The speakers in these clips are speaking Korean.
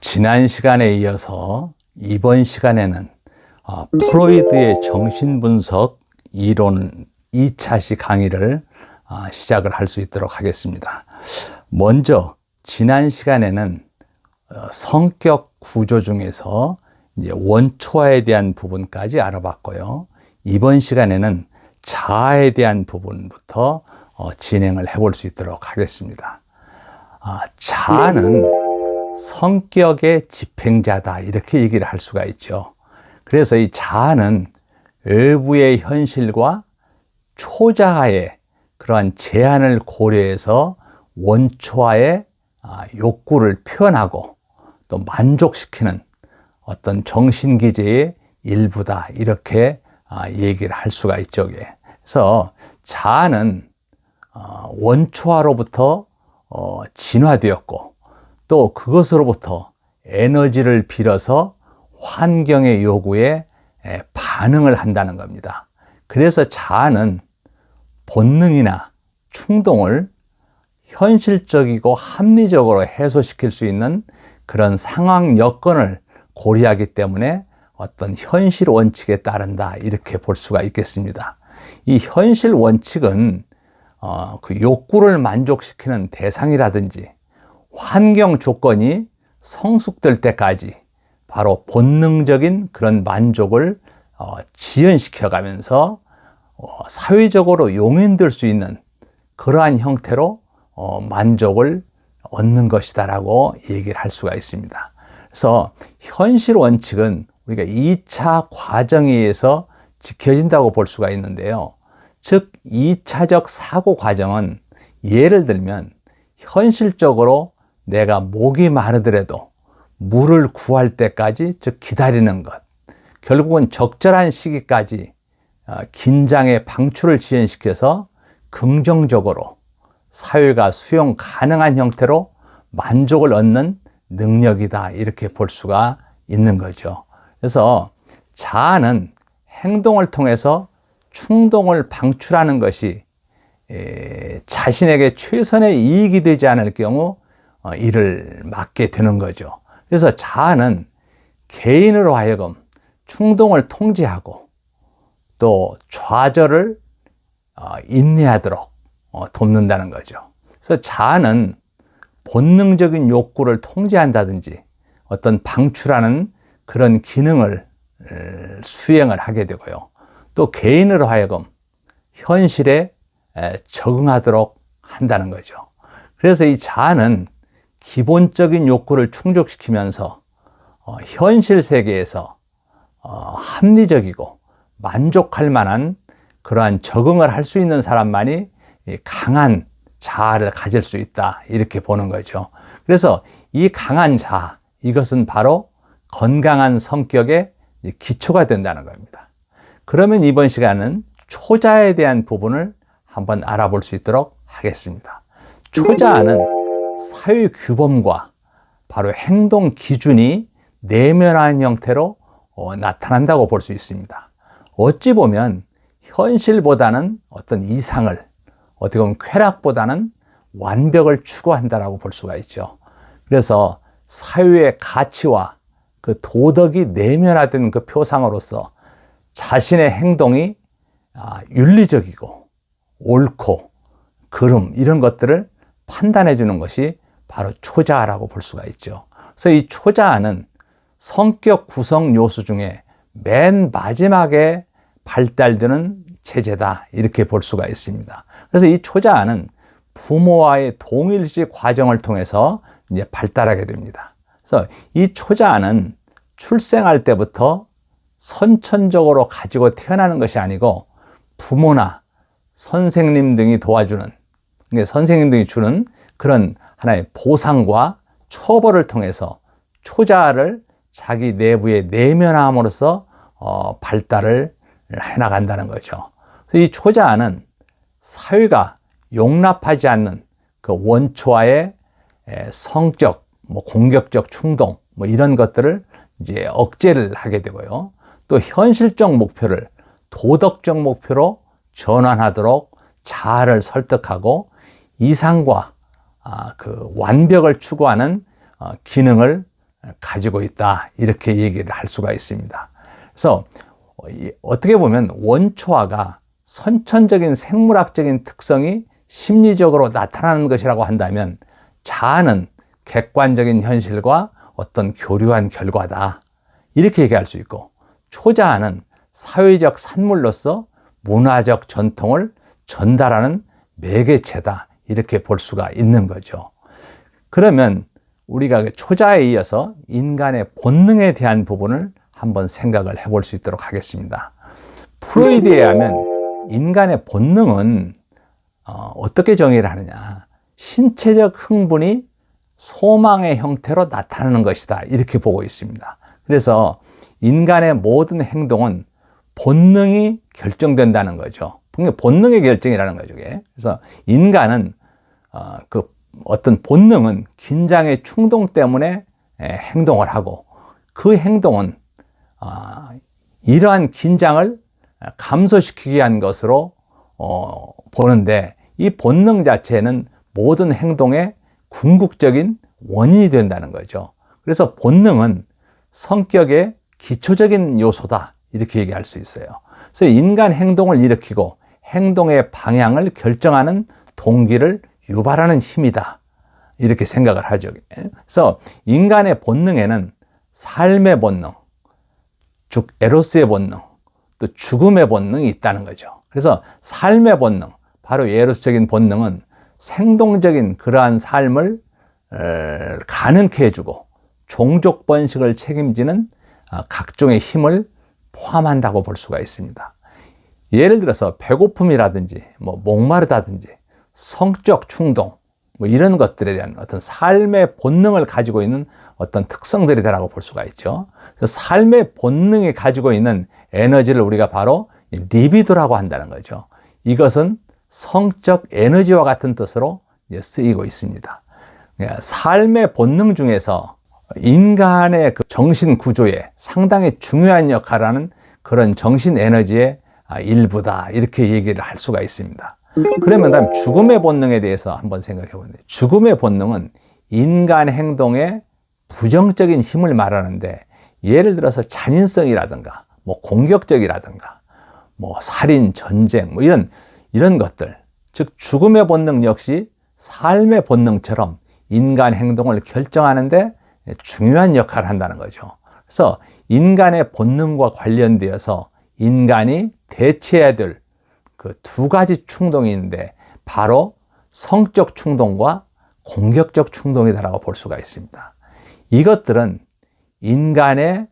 지난 시간에 이어서 이번 시간에는 프로이드의 정신분석 이론 2차시 강의를 시작을 할 수 있도록 하겠습니다. 먼저 지난 시간에는 성격 구조 중에서 이제 원초화에 대한 부분까지 알아봤고요. 이번 시간에는 자아에 대한 부분부터 진행을 해볼 수 있도록 하겠습니다. 자아는 성격의 집행자다, 이렇게 얘기를 할 수가 있죠. 그래서 이 자아는 외부의 현실과 초자아의 그러한 제한을 고려해서 원초화의 욕구를 표현하고 또 만족시키는 어떤 정신기제의 일부다, 이렇게 얘기를 할 수가 있죠. 그래서 자아는 원초화로부터 진화되었고 또 그것으로부터 에너지를 빌어서 환경의 요구에 반응을 한다는 겁니다. 그래서 자아는 본능이나 충동을 현실적이고 합리적으로 해소시킬 수 있는 그런 상황 여건을 고려하기 때문에 어떤 현실 원칙에 따른다, 이렇게 볼 수가 있겠습니다. 이 현실 원칙은 그 욕구를 만족시키는 대상이라든지 환경 조건이 성숙될 때까지 바로 본능적인 그런 만족을 지연시켜 가면서 사회적으로 용인될 수 있는 그러한 형태로 만족을 얻는 것이다라고 얘기를 할 수가 있습니다. 그래서 현실 원칙은 우리가 2차 과정에 의해서 지켜진다고 볼 수가 있는데요. 즉 2차적 사고 과정은 예를 들면 현실적으로 내가 목이 마르더라도 물을 구할 때까지, 즉 기다리는 것, 결국은 적절한 시기까지 긴장의 방출을 지연시켜서 긍정적으로 사회가 수용 가능한 형태로 만족을 얻는 능력이다, 이렇게 볼 수가 있는 거죠. 그래서 자아는 행동을 통해서 충동을 방출하는 것이 자신에게 최선의 이익이 되지 않을 경우 이를 막게 되는 거죠. 그래서 자아는 개인으로 하여금 충동을 통제하고 또 좌절을 인내하도록 돕는다는 거죠. 그래서 자아는 본능적인 욕구를 통제한다든지 어떤 방출하는 그런 기능을 수행을 하게 되고요. 또 개인으로 하여금 현실에 적응하도록 한다는 거죠. 그래서 이 자아는 기본적인 욕구를 충족시키면서 현실 세계에서 합리적이고 만족할 만한 그러한 적응을 할 수 있는 사람만이 강한 자아를 가질 수 있다, 이렇게 보는 거죠. 그래서 이 강한 자아, 이것은 바로 건강한 성격의 기초가 된다는 겁니다. 그러면 이번 시간은 초자아에 대한 부분을 한번 알아볼 수 있도록 하겠습니다. 초자아는 사회 규범과 바로 행동 기준이 내면화한 형태로 나타난다고 볼 수 있습니다. 어찌 보면 현실보다는 어떤 이상을, 어떻게 보면 쾌락보다는 완벽을 추구한다라고 볼 수가 있죠. 그래서 사회의 가치와 그 도덕이 내면화된 그 표상으로서 자신의 행동이 윤리적이고 옳고 그름, 이런 것들을 판단해 주는 것이 바로 초자아라고 볼 수가 있죠. 그래서 이 초자아는 성격 구성 요소 중에 맨 마지막에 발달되는 체제다, 이렇게 볼 수가 있습니다. 그래서 이 초자아는 부모와의 동일시 과정을 통해서 이제 발달하게 됩니다. 그래서 이 초자아는 출생할 때부터 선천적으로 가지고 태어나는 것이 아니고 부모나 선생님 등이 도와주는, 선생님 등이 주는 그런 하나의 보상과 처벌을 통해서 초자아를 자기 내부에 내면함으로써 발달을 해나간다는 거죠. 그래서 이 초자아는 사회가 용납하지 않는 그 원초와의 성적, 공격적 충동, 이런 것들을 이제 억제를 하게 되고요. 또 현실적 목표를 도덕적 목표로 전환하도록 자아를 설득하고 이상과 그 완벽을 추구하는 기능을 가지고 있다. 이렇게 얘기를 할 수가 있습니다. 그래서 어떻게 보면 원초화가 선천적인 생물학적인 특성이 심리적으로 나타나는 것이라고 한다면 자아는 객관적인 현실과 어떤 교류한 결과다. 이렇게 얘기할 수 있고 초자아는 사회적 산물로서 문화적 전통을 전달하는 매개체다. 이렇게 볼 수가 있는 거죠. 그러면 우리가 초자에 이어서 인간의 본능에 대한 부분을 한번 생각을 해볼 수 있도록 하겠습니다. 프로이드에 의하면 인간의 본능은 어떻게 정의를 하느냐. 신체적 흥분이 소망의 형태로 나타나는 것이다. 이렇게 보고 있습니다. 그래서 인간의 모든 행동은 본능이 결정된다는 거죠. 본능의 결정이라는 거죠. 그래서 인간은 그 어떤 본능은 긴장의 충동 때문에 행동을 하고 그 행동은 이러한 긴장을 감소시키기 위한 것으로 보는데 이 본능 자체는 모든 행동의 궁극적인 원인이 된다는 거죠. 그래서 본능은 성격의 기초적인 요소다. 이렇게 얘기할 수 있어요. 그래서 인간 행동을 일으키고 행동의 방향을 결정하는 동기를 유발하는 힘이다. 이렇게 생각을 하죠. 그래서 인간의 본능에는 삶의 본능, 즉 에로스의 본능, 또 죽음의 본능이 있다는 거죠. 그래서 삶의 본능, 바로 에로스적인 본능은 생동적인 그러한 삶을 가능케 해주고 종족 번식을 책임지는 각종의 힘을 포함한다고 볼 수가 있습니다. 예를 들어서 배고픔이라든지 목마르다든지 성적 충동 이런 것들에 대한 어떤 삶의 본능을 가지고 있는 어떤 특성들이라고 볼 수가 있죠. 그래서 삶의 본능이 가지고 있는 에너지를 우리가 바로 리비도라고 한다는 거죠. 이것은 성적 에너지와 같은 뜻으로 쓰이고 있습니다. 삶의 본능 중에서 인간의 그 정신 구조에 상당히 중요한 역할을 하는 그런 정신 에너지의 일부다. 이렇게 얘기를 할 수가 있습니다. 그러면 다음 죽음의 본능에 대해서 한번 생각해 보는데 죽음의 본능은 인간 행동의 부정적인 힘을 말하는데 예를 들어서 잔인성이라든가 공격적이라든가 살인, 전쟁 이런 것들 즉 죽음의 본능 역시 삶의 본능처럼 인간 행동을 결정하는데 중요한 역할을 한다는 거죠. 그래서 인간의 본능과 관련되어서 인간이 대체해야 될 그 두 가지 충동이 있는데 바로 성적 충동과 공격적 충동이다라고 볼 수가 있습니다. 이것들은 인간의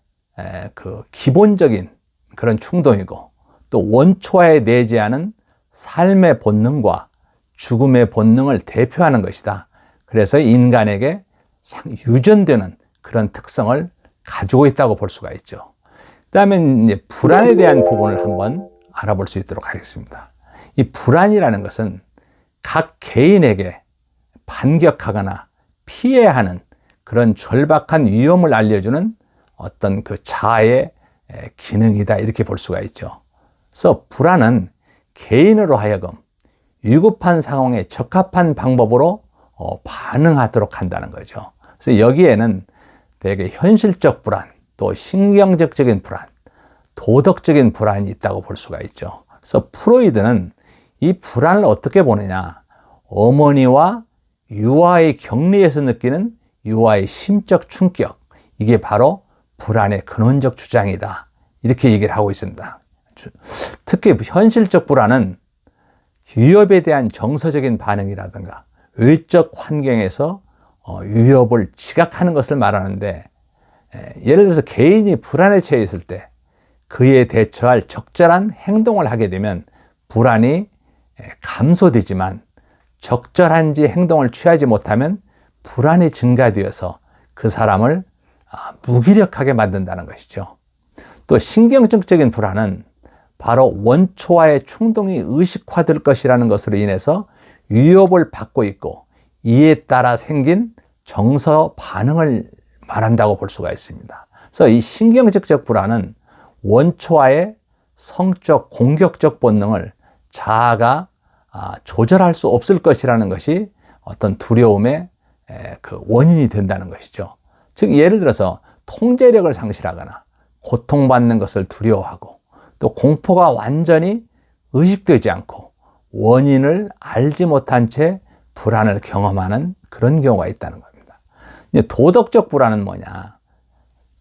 그 기본적인 그런 충동이고 또 원초에 내재하는 삶의 본능과 죽음의 본능을 대표하는 것이다. 그래서 인간에게 유전되는 그런 특성을 가지고 있다고 볼 수가 있죠. 그다음에 이제 불안에 대한 부분을 한번 알아볼 수 있도록 하겠습니다. 이 불안이라는 것은 각 개인에게 반격하거나 피해야 하는 그런 절박한 위험을 알려주는 어떤 그 자아의 기능이다. 이렇게 볼 수가 있죠. 그래서 불안은 개인으로 하여금 위급한 상황에 적합한 방법으로 반응하도록 한다는 거죠. 그래서 여기에는 되게 현실적 불안, 또 신경적인 불안, 도덕적인 불안이 있다고 볼 수가 있죠. 그래서 프로이드는 이 불안을 어떻게 보느냐, 어머니와 유아의 격리에서 느끼는 유아의 심적 충격, 이게 바로 불안의 근원적 주장이다. 이렇게 얘기를 하고 있습니다. 특히 현실적 불안은 위협에 대한 정서적인 반응이라든가 외적 환경에서 위협을 지각하는 것을 말하는데, 예를 들어서 개인이 불안에 처해 있을 때 그에 대처할 적절한 행동을 하게 되면 불안이 감소되지만 적절한지 행동을 취하지 못하면 불안이 증가되어서 그 사람을 무기력하게 만든다는 것이죠. 또 신경증적인 불안은 바로 원초와의 충동이 의식화될 것이라는 것으로 인해서 위협을 받고 있고 이에 따라 생긴 정서 반응을 말한다고 볼 수가 있습니다. 그래서 이 신경증적 불안은 원초와의 성적 공격적 본능을 자아가 조절할 수 없을 것이라는 것이 어떤 두려움의 그 원인이 된다는 것이죠. 즉 예를 들어서 통제력을 상실하거나 고통받는 것을 두려워하고 또 공포가 완전히 의식되지 않고 원인을 알지 못한 채 불안을 경험하는 그런 경우가 있다는 겁니다. 이제 도덕적 불안은 뭐냐?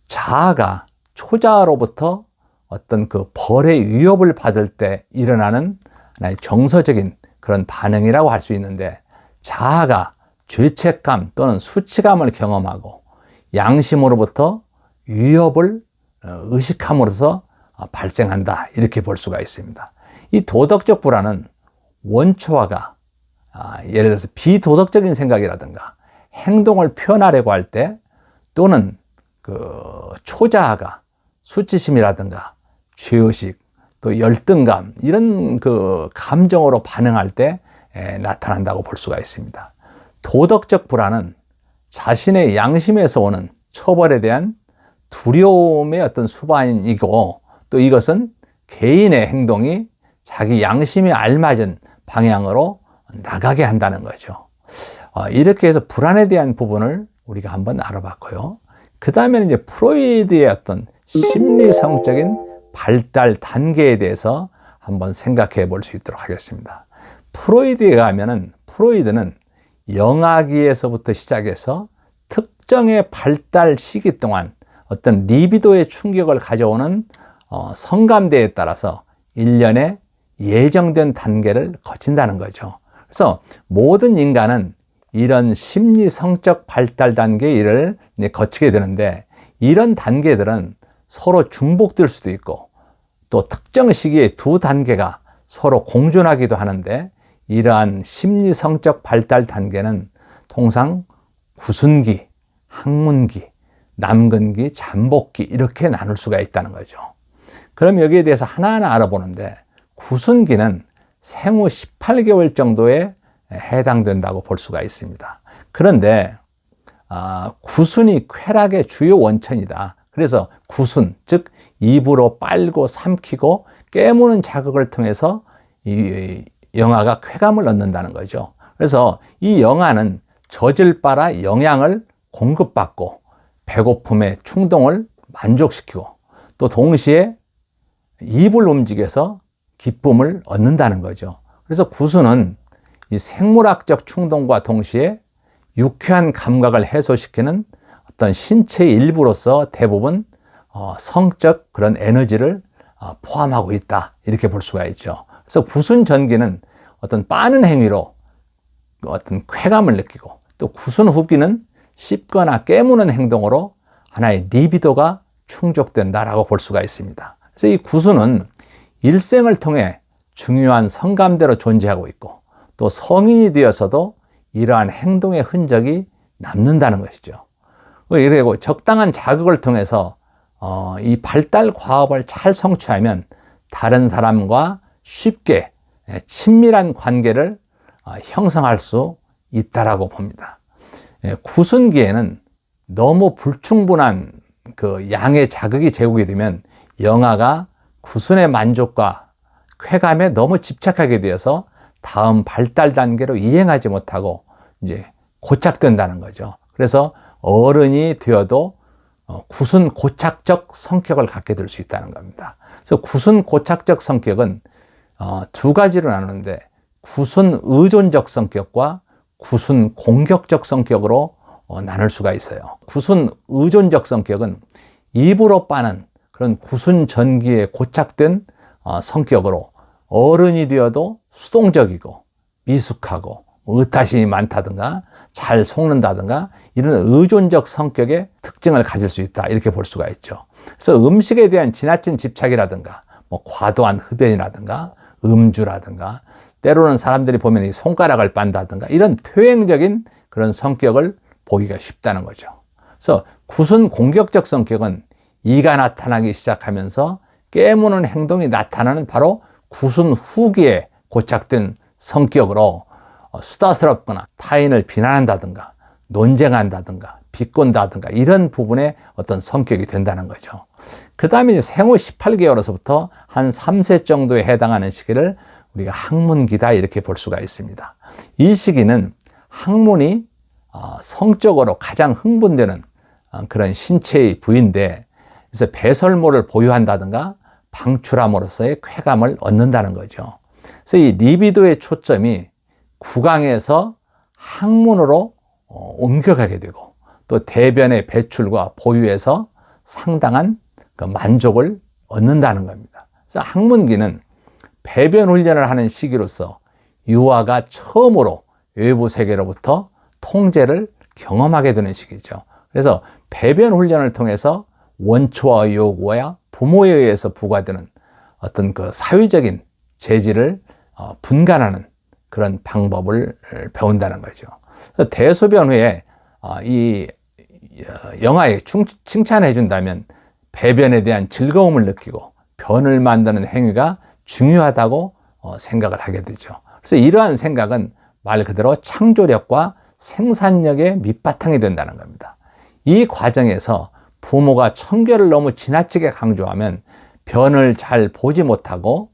자아가 초자아로부터 어떤 그 벌의 위협을 받을 때 일어나는 하나의 정서적인 그런 반응이라고 할 수 있는데, 자아가 죄책감 또는 수치감을 경험하고 양심으로부터 위협을 의식함으로써 발생한다, 이렇게 볼 수가 있습니다. 이 도덕적 불안은 원초화가 예를 들어서 비도덕적인 생각이라든가 행동을 표현하려고 할 때, 또는 그 초자아가 수치심이라든가 죄의식 또 열등감 이런 그 감정으로 반응할 때 나타난다고 볼 수가 있습니다. 도덕적 불안은 자신의 양심에서 오는 처벌에 대한 두려움의 어떤 수반이고, 또 이것은 개인의 행동이 자기 양심에 알맞은 방향으로 나가게 한다는 거죠. 이렇게 해서 불안에 대한 부분을 우리가 한번 알아봤고요. 그 다음에는 이제 프로이드의 어떤 심리성적인 발달 단계에 대해서 한번 생각해 볼 수 있도록 하겠습니다. 프로이드에 가면은, 프로이드는 영아기에서부터 시작해서 특정의 발달 시기 동안 어떤 리비도의 충격을 가져오는 성감대에 따라서 일련의 예정된 단계를 거친다는 거죠. 그래서 모든 인간은 이런 심리성적 발달 단계를 거치게 되는데, 이런 단계들은 서로 중복될 수도 있고 또 특정 시기에 두 단계가 서로 공존하기도 하는데, 이러한 심리성적 발달 단계는 통상 구순기, 학문기, 남근기, 잠복기 이렇게 나눌 수가 있다는 거죠. 그럼 여기에 대해서 하나하나 알아보는데, 구순기는 생후 18개월 정도에 해당된다고 볼 수가 있습니다. 그런데 구순이 쾌락의 주요 원천이다. 그래서 구순, 즉 입으로 빨고 삼키고 깨무는 자극을 통해서 이 영아가 쾌감을 얻는다는 거죠. 그래서 이 영아는 젖을 빨아 영양을 공급받고 배고픔의 충동을 만족시키고 또 동시에 입을 움직여서 기쁨을 얻는다는 거죠. 그래서 구순은 이 생물학적 충동과 동시에 유쾌한 감각을 해소시키는 어떤 신체의 일부로서 대부분 성적 그런 에너지를 포함하고 있다, 이렇게 볼 수가 있죠. 그래서 구순 전기는 어떤 빠른 행위로 어떤 쾌감을 느끼고, 또 구순 후기는 씹거나 깨무는 행동으로 하나의 리비도가 충족된다라고 볼 수가 있습니다. 그래서 이 구순은 일생을 통해 중요한 성감대로 존재하고 있고, 또 성인이 되어서도 이러한 행동의 흔적이 남는다는 것이죠. 그리고 적당한 자극을 통해서 이 발달 과업을 잘 성취하면 다른 사람과 쉽게 친밀한 관계를 형성할 수 있다라고 봅니다. 구순기에는 너무 불충분한 그 양의 자극이 제공이 되면 영아가 구순의 만족과 쾌감에 너무 집착하게 되어서 다음 발달 단계로 이행하지 못하고 이제 고착된다는 거죠. 그래서 어른이 되어도 구순 고착적 성격을 갖게 될 수 있다는 겁니다. 그래서 구순 고착적 성격은 두 가지로 나누는데, 구순 의존적 성격과 구순 공격적 성격으로 나눌 수가 있어요. 구순 의존적 성격은 입으로 빠는 그런 구순 전기에 고착된 성격으로 어른이 되어도 수동적이고 미숙하고 의타심이 많다든가 잘 속는다든가 이런 의존적 성격의 특징을 가질 수 있다, 이렇게 볼 수가 있죠. 그래서 음식에 대한 지나친 집착이라든가 과도한 흡연이라든가 음주라든가, 때로는 사람들이 보면 이 손가락을 빤다든가 이런 표행적인 그런 성격을 보기가 쉽다는 거죠. 그래서 구순 공격적 성격은 이가 나타나기 시작하면서 깨무는 행동이 나타나는 바로 구순 후기에 고착된 성격으로 수다스럽거나 타인을 비난한다든가 논쟁한다든가 비꼰다든가 이런 부분의 어떤 성격이 된다는 거죠. 그 다음에 생후 18개월에서부터 한 3세 정도에 해당하는 시기를 우리가 학문기다, 이렇게 볼 수가 있습니다. 이 시기는 학문이 성적으로 가장 흥분되는 그런 신체의 부위인데, 그래서 배설물을 보유한다든가 방출함으로써의 쾌감을 얻는다는 거죠. 그래서 이 리비도의 초점이 구강에서 항문으로 옮겨가게 되고, 또 대변의 배출과 보유에서 상당한 그 만족을 얻는다는 겁니다. 그래서 항문기는 배변 훈련을 하는 시기로서 유아가 처음으로 외부 세계로부터 통제를 경험하게 되는 시기죠. 그래서 배변 훈련을 통해서 원초와 요구와 부모에 의해서 부과되는 어떤 그 사회적인 재질을 분간하는 그런 방법을 배운다는 거죠. 그래서 대소변 후에 이 영아에 칭찬해 준다면 배변에 대한 즐거움을 느끼고 변을 만드는 행위가 중요하다고 생각을 하게 되죠. 그래서 이러한 생각은 말 그대로 창조력과 생산력의 밑바탕이 된다는 겁니다. 이 과정에서 부모가 청결을 너무 지나치게 강조하면 변을 잘 보지 못하고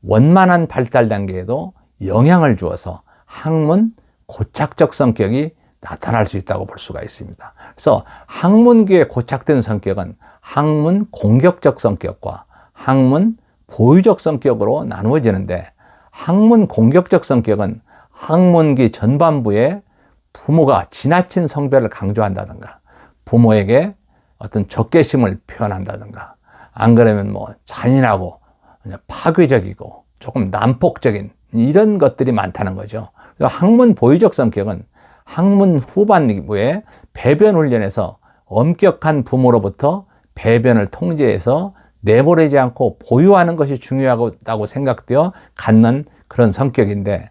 원만한 발달 단계에도 영향을 주어서 항문 고착적 성격이 나타날 수 있다고 볼 수가 있습니다. 그래서 항문기에 고착된 성격은 항문 공격적 성격과 항문 보유적 성격으로 나누어지는데, 항문 공격적 성격은 항문기 전반부에 부모가 지나친 성별을 강조한다든가 부모에게 어떤 적개심을 표현한다든가, 안 그러면 뭐 잔인하고 파괴적이고 조금 난폭적인 이런 것들이 많다는 거죠. 항문 보유적 성격은 항문 후반부에 배변 훈련에서 엄격한 부모로부터 배변을 통제해서 내보내지 않고 보유하는 것이 중요하다고 생각되어 갖는 그런 성격인데,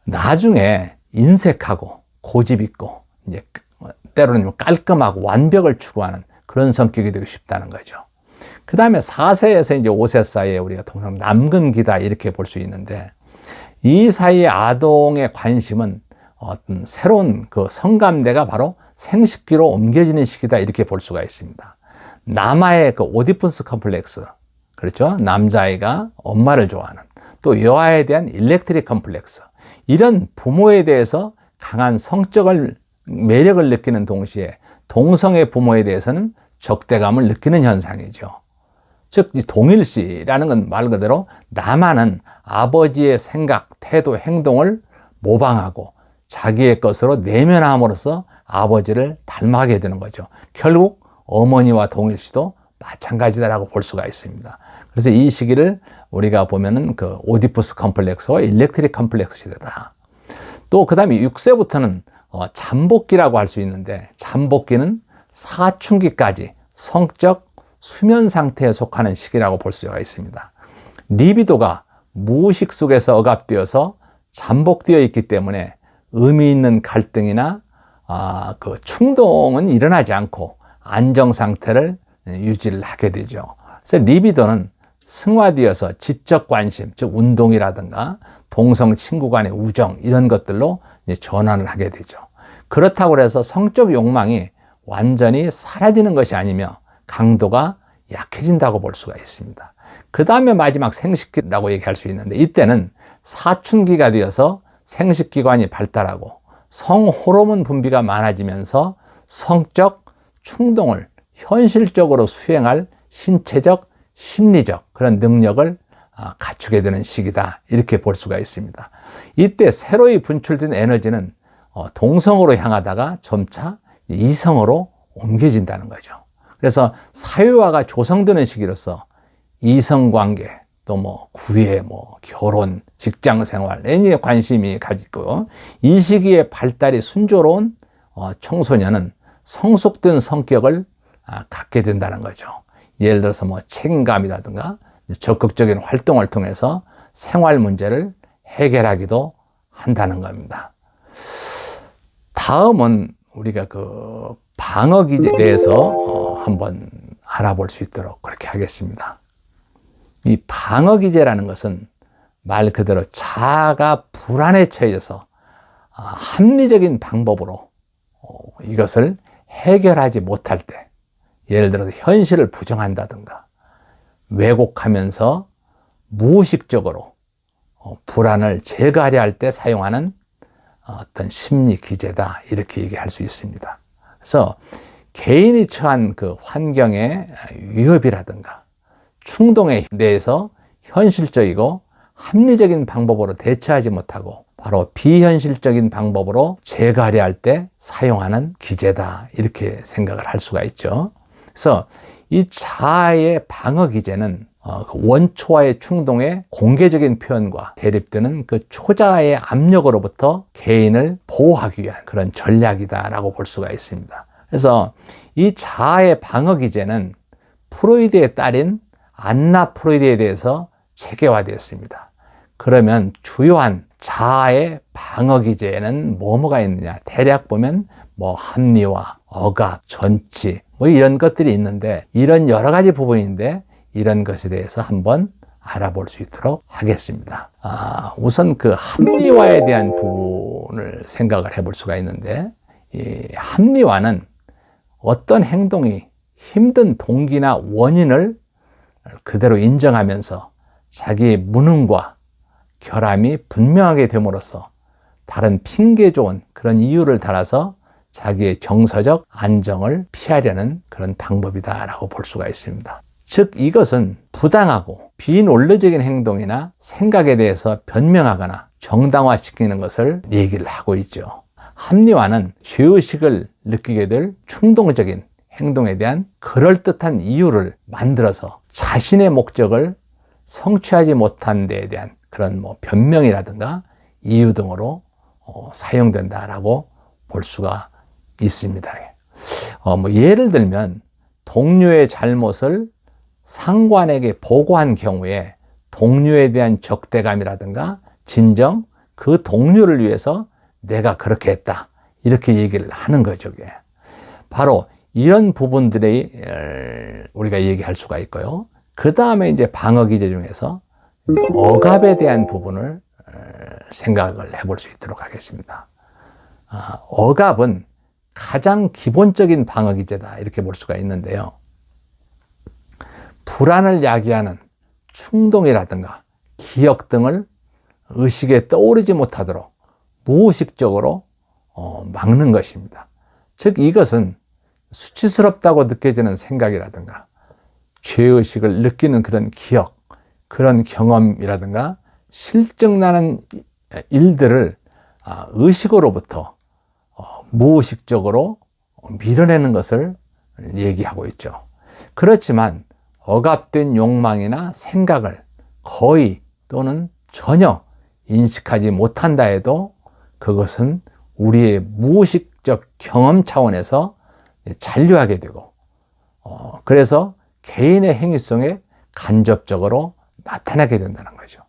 나중에 인색하고 고집 있고 이제 때로는 깔끔하고 완벽을 추구하는 그런 성격이 되고 싶다는 거죠. 그 다음에 4세에서 이제 5세 사이에 우리가 통상 남근기다 이렇게 볼 수 있는데, 이 사이의 아동의 관심은 어떤 새로운 그 성감대가 바로 생식기로 옮겨지는 시기다 이렇게 볼 수가 있습니다. 남아의 그 오디푸스 컴플렉스, 그렇죠? 남자아이가 엄마를 좋아하는, 또 여아에 대한 일렉트릭 컴플렉스, 이런 부모에 대해서 강한 성적 매력을 느끼는 동시에 동성애 부모에 대해서는 적대감을 느끼는 현상이죠. 즉 동일시라는 건 말 그대로 남아는 아버지의 생각, 태도, 행동을 모방하고 자기의 것으로 내면함으로써 아버지를 닮아가게 되는 거죠. 결국 어머니와 동일시도 마찬가지다라고 볼 수가 있습니다. 그래서 이 시기를 우리가 보면은 그 오디푸스 컴플렉스와 일렉트릭 컴플렉스 시대다. 또 그 다음에 6세부터는 잠복기라고 할 수 있는데, 잠복기는 사춘기까지 성적 수면 상태에 속하는 시기라고 볼 수가 있습니다. 리비도가 무의식 속에서 억압되어서 잠복되어 있기 때문에 의미 있는 갈등이나 그 충동은 일어나지 않고 안정 상태를 유지를 하게 되죠. 그래서 리비도는 승화되어서 지적 관심, 즉 운동이라든가 동성 친구 간의 우정, 이런 것들로 전환을 하게 되죠. 그렇다고 해서 성적 욕망이 완전히 사라지는 것이 아니며 강도가 약해진다고 볼 수가 있습니다. 그 다음에 마지막 생식기라고 얘기할 수 있는데, 이때는 사춘기가 되어서 생식기관이 발달하고 성호르몬 분비가 많아지면서 성적 충동을 현실적으로 수행할 신체적, 심리적 그런 능력을 갖추게 되는 시기다 이렇게 볼 수가 있습니다. 이때 새로이 분출된 에너지는 동성으로 향하다가 점차 이성으로 옮겨진다는 거죠. 그래서 사회화가 조성되는 시기로서 이성관계, 또 뭐 구애, 뭐 결혼, 직장생활, 애니에 관심이 가지고, 이 시기에 발달이 순조로운 청소년은 성숙된 성격을 갖게 된다는 거죠. 예를 들어서 뭐 책임감이라든가 적극적인 활동을 통해서 생활 문제를 해결하기도 한다는 겁니다. 다음은 우리가 그 방어기제에 대해서 한번 알아볼 수 있도록 그렇게 하겠습니다. 이 방어기제라는 것은 말 그대로 자아가 불안에 처해져서 합리적인 방법으로 이것을 해결하지 못할 때, 예를 들어서 현실을 부정한다든가 왜곡하면서 무의식적으로 불안을 제거하려 할 때 사용하는 어떤 심리 기제다 이렇게 얘기할 수 있습니다. 그래서 개인이 처한 그 환경의 위협이라든가 충동에 대해서 현실적이고 합리적인 방법으로 대처하지 못하고 바로 비현실적인 방법으로 제거하려 할 때 사용하는 기제다, 이렇게 생각을 할 수가 있죠. 그래서 이 자아의 방어 기제는 원초와의 충동의 공개적인 표현과 대립되는 그 초자아의 압력으로부터 개인을 보호하기 위한 그런 전략이다라고 볼 수가 있습니다. 그래서 이 자아의 방어 기제는 프로이드의 딸인 안나 프로이드에 대해서 체계화되었습니다. 그러면 주요한 자아의 방어 기제에는 뭐가 있느냐? 대략 보면 합리화, 억압, 전치 이런 것들이 있는데, 이런 여러 가지 부분인데 이런 것에 대해서 한번 알아볼 수 있도록 하겠습니다. 우선 그 합리화에 대한 부분을 생각을 해볼 수가 있는데, 이 합리화는 어떤 행동이 힘든 동기나 원인을 그대로 인정하면서 자기의 무능과 결함이 분명하게 됨으로써 다른 핑계 좋은 그런 이유를 달아서 자기의 정서적 안정을 피하려는 그런 방법이다라고 볼 수가 있습니다. 즉 이것은 부당하고 비논리적인 행동이나 생각에 대해서 변명하거나 정당화시키는 것을 얘기를 하고 있죠. 합리화는 죄의식을 느끼게 될 충동적인 행동에 대한 그럴듯한 이유를 만들어서 자신의 목적을 성취하지 못한 데에 대한 그런 변명이라든가 이유 등으로 사용된다라고 볼 수가 있습니다. 예를 들면 동료의 잘못을 상관에게 보고한 경우에 동료에 대한 적대감이라든가 진정, 그 동료를 위해서 내가 그렇게 했다, 이렇게 얘기를 하는 거죠. 바로 이런 부분들이 우리가 얘기할 수가 있고요. 그 다음에 이제 방어 기제 중에서 억압에 대한 부분을 생각을 해볼 수 있도록 하겠습니다. 억압은 가장 기본적인 방어 기제다, 이렇게 볼 수가 있는데요. 불안을 야기하는 충동이라든가 기억 등을 의식에 떠오르지 못하도록 무의식적으로 막는 것입니다. 즉 이것은 수치스럽다고 느껴지는 생각이라든가 죄의식을 느끼는 그런 기억, 그런 경험이라든가 실증나는 일들을 의식으로부터 무의식적으로 밀어내는 것을 얘기하고 있죠. 그렇지만 억압된 욕망이나 생각을 거의 또는 전혀 인식하지 못한다 해도 그것은 우리의 무의식적 경험 차원에서 잔류하게 되고 그래서 개인의 행위성에 간접적으로 나타나게 된다는 거죠.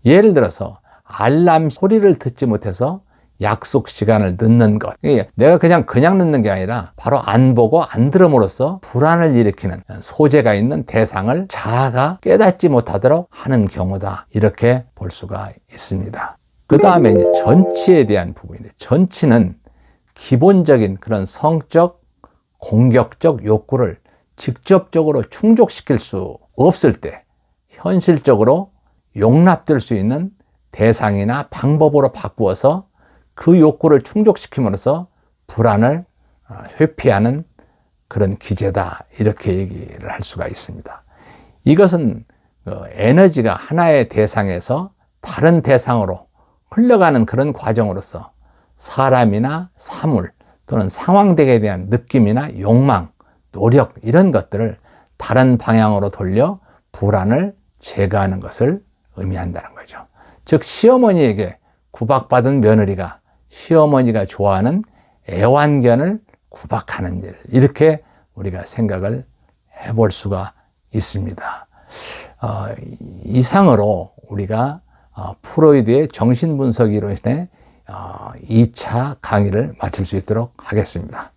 예를 들어서 알람 소리를 듣지 못해서 약속 시간을 늦는 것, 내가 그냥 늦는 게 아니라 바로 안 보고 안 들음으로써 불안을 일으키는 소재가 있는 대상을 자아가 깨닫지 못하도록 하는 경우다, 이렇게 볼 수가 있습니다. 그 다음에 이제 전치에 대한 부분인데, 전치는 기본적인 그런 성적, 공격적 욕구를 직접적으로 충족시킬 수 없을 때 현실적으로 용납될 수 있는 대상이나 방법으로 바꾸어서 그 욕구를 충족시킴으로써 불안을 회피하는 그런 기제다, 이렇게 얘기를 할 수가 있습니다. 이것은 에너지가 하나의 대상에서 다른 대상으로 흘러가는 그런 과정으로서 사람이나 사물 또는 상황 등에 대한 느낌이나 욕망, 노력, 이런 것들을 다른 방향으로 돌려 불안을 제거하는 것을 의미한다는 거죠. 즉 시어머니에게 구박받은 며느리가 시어머니가 좋아하는 애완견을 구박하는 일, 이렇게 우리가 생각을 해볼 수가 있습니다. 이상으로 우리가 프로이드의 정신분석 이론의 2차 강의를 마칠 수 있도록 하겠습니다.